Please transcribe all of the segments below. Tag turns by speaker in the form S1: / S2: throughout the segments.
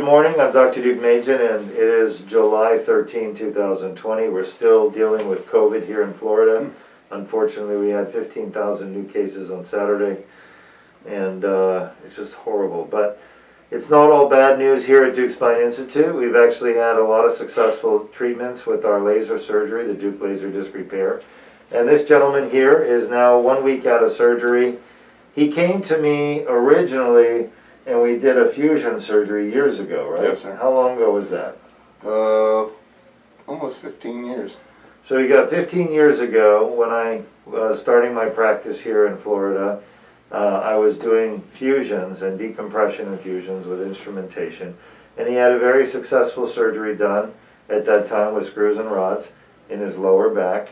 S1: morning. I'm Dr. Deuk, and it is July 13, 2020. We're still dealing with COVID here in Florida. Unfortunately, we had 15,000 new cases on Saturday, and it's just horrible. But it's not all bad news here at Deuk Spine Institute. We've actually had a lot of successful treatments with our laser surgery, the Deuk laser disc repair. And this gentleman here is now 1 week out of surgery. He came to me originally, and we did a fusion surgery years ago, right?
S2: Yes, sir.
S1: How long ago was that?
S2: Almost 15 years.
S1: So you got 15 years ago when I was starting my practice here in Florida. I was doing fusions and decompression infusions with instrumentation, and he had a very successful surgery done at that time with screws and rods in his lower back.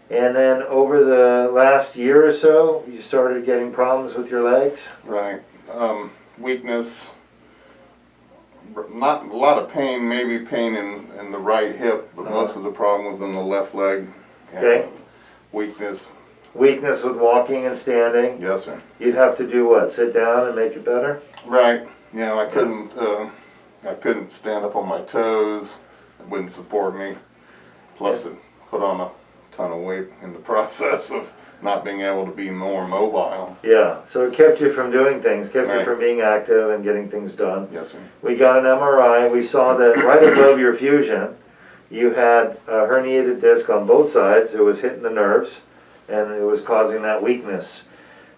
S1: And then over the last year or so, you started getting problems with your legs?
S2: Right. Weakness, not a lot of pain, maybe pain in the right hip, but most of the problem was in the left leg.
S1: Okay.
S2: Weakness.
S1: Weakness with walking and standing?
S2: Yes, sir.
S1: You'd have to do what? Sit down and make it better?
S2: Right. Yeah, I couldn't stand up on my toes. It wouldn't support me. Plus, it put on a ton of weight in the process of not being able to be more mobile.
S1: Yeah, so it kept you from doing things, kept you
S2: Right.
S1: from being active and getting things done.
S2: Yes, sir.
S1: We got an MRI. We saw that right above your fusion, you had a herniated disc on both sides. It was hitting the nerves, and it was causing that weakness.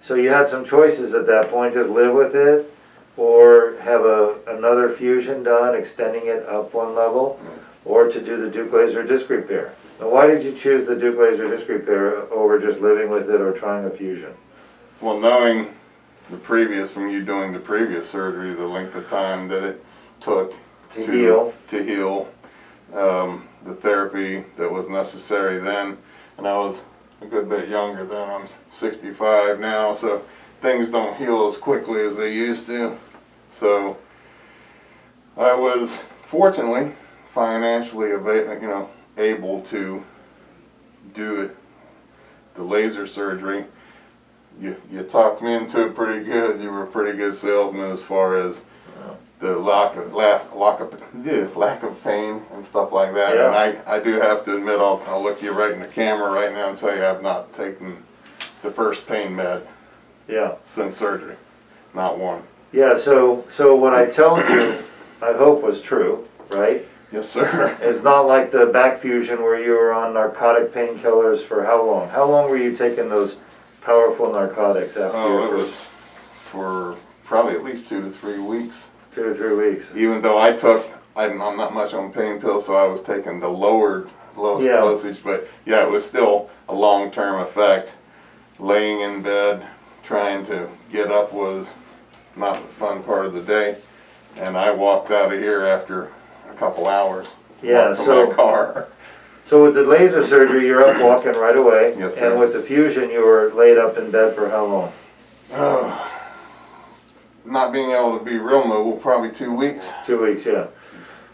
S1: So you had some choices at that point: just live with it, or have another fusion done, extending it up one level, or to do the Deuk laser disc repair. Now, why did you choose the Deuk laser disc repair over just living with it or trying a fusion?
S2: Well, knowing the previous, from you doing the previous surgery, the length of time that it took
S1: To heal.
S2: The therapy that was necessary then, and I was a good bit younger then. I'm 65 now, so things don't heal as quickly as they used to. So I was fortunately financially able to do it, the laser surgery. You talked me into it pretty good. You were a pretty good salesman as far as the lack of pain and stuff like that.
S1: Yeah.
S2: And I do have to admit, I'll look you right in the camera right now and tell you I've not taken the first pain med since surgery. Not one.
S1: Yeah, so what I told you, I hope was true, right?
S2: Yes, sir.
S1: It's not like the back fusion where you were on narcotic painkillers for how long? How long were you taking those powerful narcotics after your
S2: It was for probably at least 2 to 3 weeks.
S1: 2 to 3 weeks.
S2: Even though I'm not much on pain pills, so I was taking the lowered dosage, but yeah, it was still a long-term effect. Laying in bed, trying to get up was not the fun part of the day, and I walked out of here after a couple hours.
S1: Yeah,
S2: to my car.
S1: So with the laser surgery, you're up walking right away.
S2: Yes, sir.
S1: And with the fusion, you were laid up in bed for how long?
S2: Not being able to be real mobile, probably 2 weeks.
S1: 2 weeks, yeah.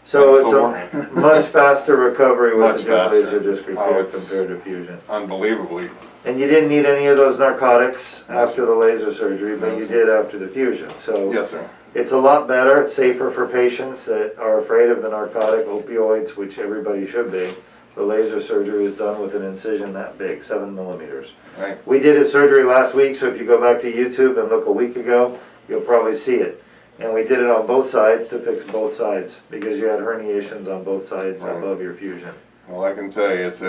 S1: So it's a much faster recovery with the Deuk laser disc repair compared to fusion.
S2: Unbelievably.
S1: And you didn't need any of those narcotics after the laser surgery, but you did after the fusion. So
S2: yes, sir.
S1: It's a lot better. It's safer for patients that are afraid of the narcotic opioids, which everybody should be. The laser surgery is done with an incision that big, 7 millimeters.
S2: Right.
S1: We did his surgery last week, so if you go back to YouTube and look a week ago, you'll probably see it. And we did it on both sides to fix both sides because you had herniations on both sides above your fusion.
S2: Well, I can tell you, it's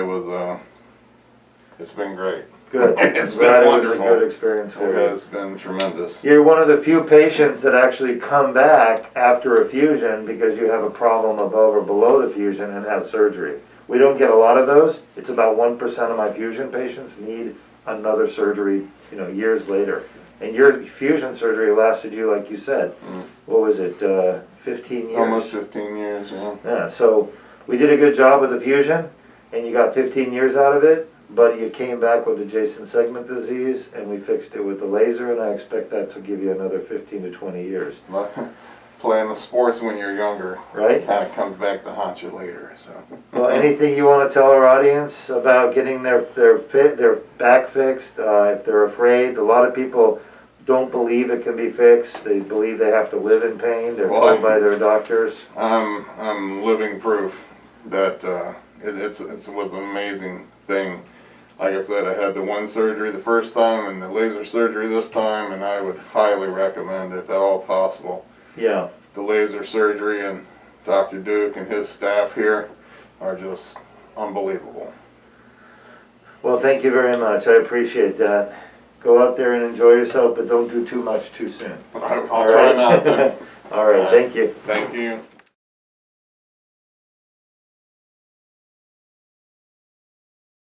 S2: been great.
S1: Good.
S2: It's been wonderful.
S1: It was a good experience for you.
S2: It has been tremendous.
S1: You're one of the few patients that actually come back after a fusion because you have a problem above or below the fusion and have surgery. We don't get a lot of those. It's about 1% of my fusion patients need another surgery, years later. And your fusion surgery lasted you, like you said, what was it, 15 years?
S2: Almost 15 years, yeah.
S1: Yeah, so we did a good job with the fusion, and you got 15 years out of it, but you came back with adjacent segment disease, and we fixed it with the laser, and I expect that to give you another 15 to 20 years.
S2: Playing the sports when you're younger,
S1: right?
S2: Kind of comes back to haunt you later. So.
S1: Well, anything you want to tell our audience about getting their back fixed? If they're afraid, a lot of people don't believe it can be fixed. They believe they have to live in pain. They're
S2: Well,
S1: told by their doctors.
S2: I'm living proof that it was an amazing thing. Like I said, I had the one surgery the first time and the laser surgery this time, and I would highly recommend, if at all possible,
S1: Yeah.
S2: the laser surgery. And Dr. Deuk and his staff here are just unbelievable.
S1: Well, thank you very much. I appreciate that. Go out there and enjoy yourself, but don't do too much too soon.
S2: I'll
S1: All
S2: try
S1: right?
S2: not to.
S1: All right, thank you.
S2: Thank you.